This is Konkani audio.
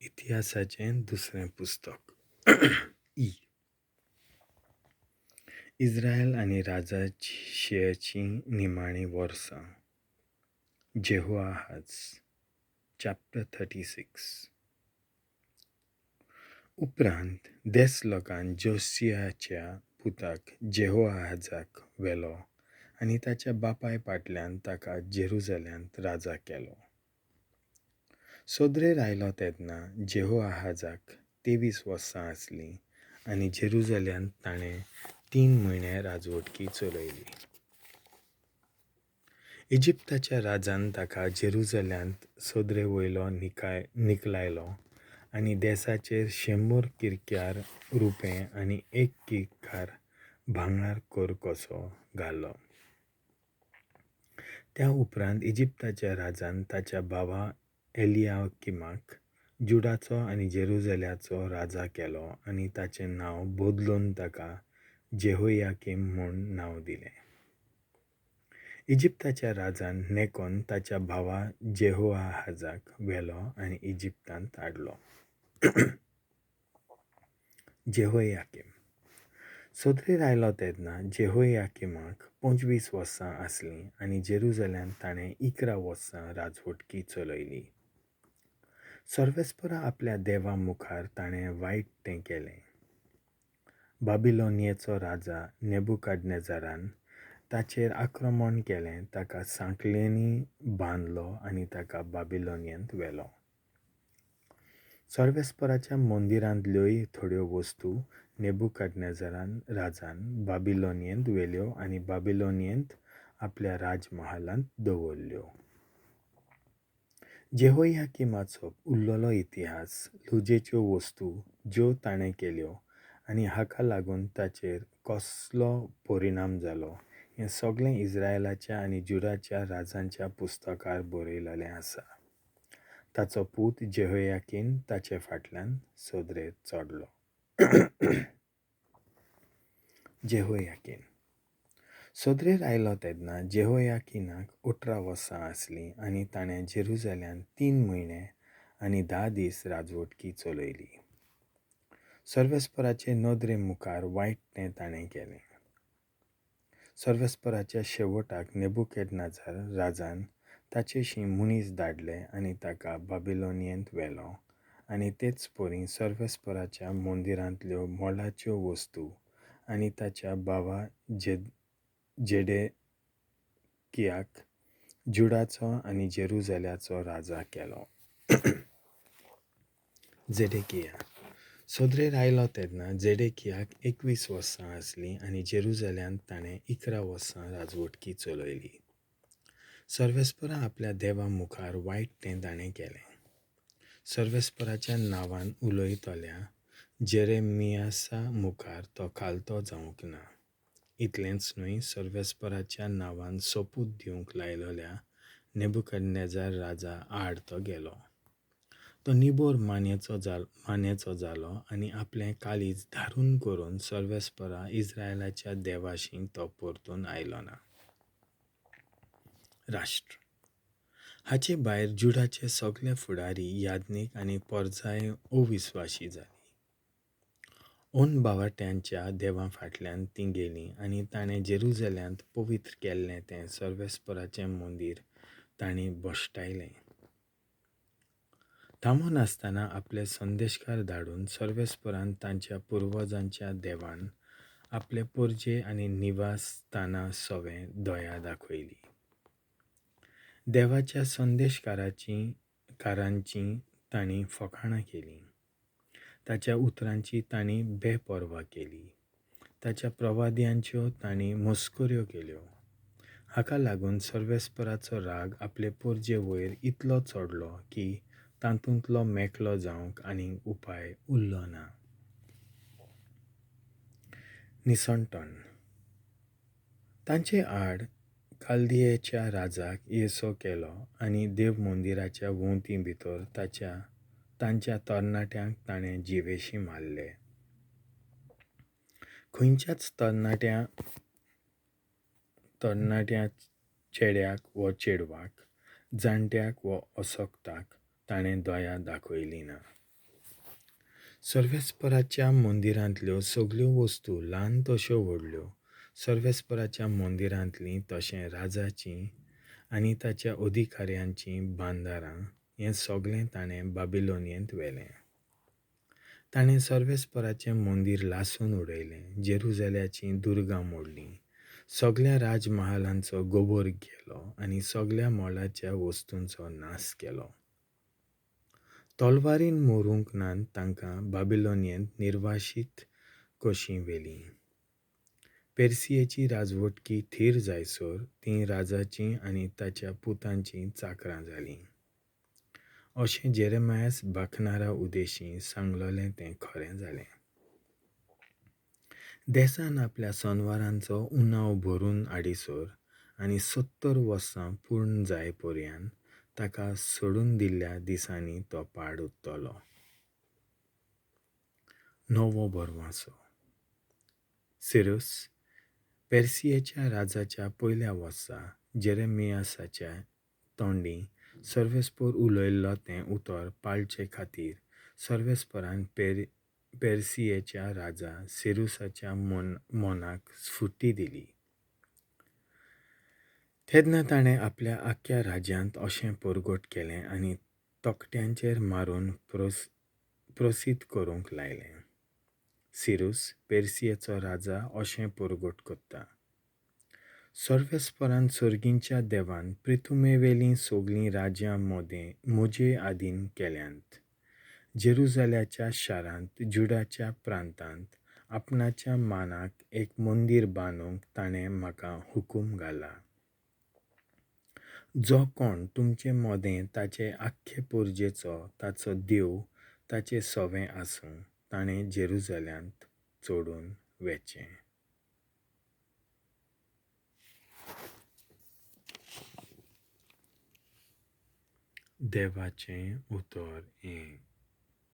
इतिहासाचें दुसरें पुस्तक इस्रायल आनी राजाचेची निमाणी वर्सां. जेहोआहाज चॅप्टर 36. उपरांत 10 लोकांन जोसियाच्या पुताक जेहोआहाजाक व्हेलो आनी ताच्या बापाय फाटल्यान ताका जेरुसलेमांत राजा केलो. सोदरेर आयलो तेन्ना जेहोआहाजाक 23 वर्सां आसलीं आनी जेरुसलेमांत ताणें 3 म्हयने राजवटकी चलयली. इजिप्ताच्या राजान ताका जेरुसलेमांत सोदरे वयलो निकलायलो आनी देसाचेर 100 किरक्यार रुपें आनी 1 किरकार भांगार कर कसो घालो. त्या उपरांत इजिप्ताच्या राजान ताच्या भावा एलियाकीमाक जुडाचो आनी जेरुसलेमाचो राजा केलो आनी ताचें नांव बदलून ताका जेहोयाकीम म्हूण नांव दिलें. इजिप्ताच्या राजान नेकोन ताच्या भावा जेहोआहाजाक व्हेलो आनी इजिप्तांत हाडलो. जेहोयाकीम सोदरेर आयलो तेन्ना जेहोयाकीमाक 25 वर्सां आसलीं आनी जेरुसलेमांत ताणें 11 वर्सां राजवटकी चलयली. सर्वेस्परा आपल्या देवा मुखार ताणें वायट तें केलें. बाबिलोनियेचो राजा नेबुकादनेझारान ताचेर आक्रमण केलें, ताका सांखळेनी बांदलो आनी ताका बाबिलोनियेंत व्हेलो. सर्वेस्पराच्या मंदिरांतल्योय थोड्यो वस्तू नेबुकादनेझारान राजान बाबिलोनियेंत व्हेल्यो आनी बाबिलोनियेंत आपल्या राजमहालांत दवरल्यो. जेहोयाकीमाचो उरलेलो इतिहास, लुजेच्यो वस्तू ज्यो ताणें केल्यो आनी हाका लागून ताचेर कसलो परिणाम जालो हें सगळें इस्रायलाच्या आनी जुडाच्या राजांच्या पुस्तकार बरयलेलें आसा. ताचो पूत जेहोयाकीन ताचे फाटल्यान सोदरेर चडलो. जेहोयाकीन सोदरेर आयलो तेन्ना जेहोयाकीनाक 18 वर्सां आसलीं आनी ताणें जेरुसलेमांत 3 म्हयने आनी 10 दीस राजवटकी चलयली. सर्वेस्पराचे नदरे मुखार वायट तें ताणें केलें. सर्वेस्पराच्या शेवटाक नेबुकॅदनेझार राजान ताचेशीं मनीस धाडले आनी ताका बाबिलोनियेंत व्हेलो आनी तेच परी सर्वेस्पराच्या मंदिरांतल्यो मोलाच्यो वस्तू आनी ताच्या भावा जेडेकियाक जुडाचो आनी जेरुसलेमाचो राजा केलो. जेडेकिया सोदरेर आयलो तेन्ना जेडेकियाक 21 वर्सां आसलीं आनी जेरुसलेमांत ताणें 11 वर्सां राजवटकी चलयली. सर्वेस्परा आपल्या देवा मुखार वायट तें ताणें केलें. सर्वेस्पराच्या नांवान उलयतल्या जेरेमियासा मुखार तो खालतो जावंक ना. इतलेंच न्हय, सर्वेस्पराच्या नांवान सोपूत दिवंक लायलेल्या नेबुकॅदनेझार राजा आड तो गेलो. तो निबोर मानेचो जालो आनी आपलें काळीज धारून करून सर्वेस्परा इस्रायलाच्या देवाशी तो परतून आयलो ना. राष्ट्र हाचे भायर जुडाचे सगळे फुडारी, याज्ञीक आनी परजाय अविस्वासी जालीं. ओन भावाट्यांच्या देवा फाटल्यान तीं गेलीं आनी ताणें जेरुसलेमांत povitr केल्लें तें सर्वेस्पराचें मंदीर तांणी भश्टायलें. थांबून आसतना आपले संदेशकार धाडून सर्वेस्परान तांच्या पुर्वजांच्या देवान आपले परजे आनी निवास स्थानां सवें दया दाखयली. देवाच्या संदेशकारांची तांणी फकाणां केलीं. ताच्या उतरांची तांणी बेपर्वा केली. ताच्या प्रवाद्यांच्यो तांणी मस्कऱ्यो केल्यो. हाका लागून सर्वेस्पराचो राग आपले परजे वयर इतलो चडलो की तातूंतलो मेकळो जावंक आनीक उपाय उरलो ना. निसंतण तांचे आड काल्दियेच्या राजाक येसो केलो आनी देव मंदिराच्या भोंवती भितर तांच्या तरणाट्यांक ताणें जिवेशी मारले. खंयच्याच तरणाट्या चेड्याक वा चेडवाक, जाणट्याक वा अशक्ताक ताणें दया दाखयली ना. सर्वेस्पराच्या मंदिरांतल्यो सगल्यो वस्तू ल्हान तश्यो व्हडल्यो सर्वेस्पराच्या मंदिरांतलीं तशें राजाचीं आनी ताच्या अधिकाऱ्यांचीं बांदारां हें सगळें ताणें बाबिलोनियेंत व्हेलें. ताणें सर्वेस्पराचें मंदीर लासून उडयलें, जेरुसाल्याचीं दुर्गां मोडलीं, सगळ्या राजमहालांचो गोबोर गेलो आनी सगळ्या मोलाच्या वस्तूंचो नाश केलो. तलवारीन मरूंक नान तांकां बाबिलोनियेंत निर्वाशीत कशीं व्हेलीं. पेर्सियेची राजवटकी थीर जायसर तीं राजाचीं आनी ताच्या पुतांचीं चाकरां जालीं. अशें जेरेमायास बाखणारा उदेशीं सांगलोलें तें खरें जालें. देसान आपल्या सनवारांचो उणाव भरून हाडिसर आनी 70 वर्सां पूर्ण जाय पर्यान ताका सोडून दिल्ल्या दिसांनी तो पाड उरतलो. नवो बरवासो. सिरुस पेर्सियेच्या राजाच्या पयल्या वर्सा जेरेमियासाच्या तोंडी सर्वेस्पोर उलोयल्लो तें उतर pallchê khatir सर्वेस्पोरान पेर्सियेच्या राजा सिरुसाच्या मोनाक स्फुटी दिली. तेन्ना ताणें आपल्या आख्ख्या राज्यांत अशें परगट केलें आनी तोकट्यांचेर मारून प्रोसीत करूंक लायलें. सिरुस पेर्सियेचो राजा अशें परगट करता. सर्वेस्परान सर्गींच्या देवान प्रिथुमेवेलीं सगळीं राज्यां म्हजे आदीन केल्यांत. जेरुसाल्याच्या शारांत जुडाच्या प्रांतांत आपणाच्या मानाक एक मंदीर बांदूंक ताणें म्हाका हुकूम घाला. जो कोण तुमचे मोदें ताचे आख्खे परजेचो ताचो देव ताचें सोवें आसूं ताणें जेरुसाल्यांत चोडून वेचें. देवाचें उतर हें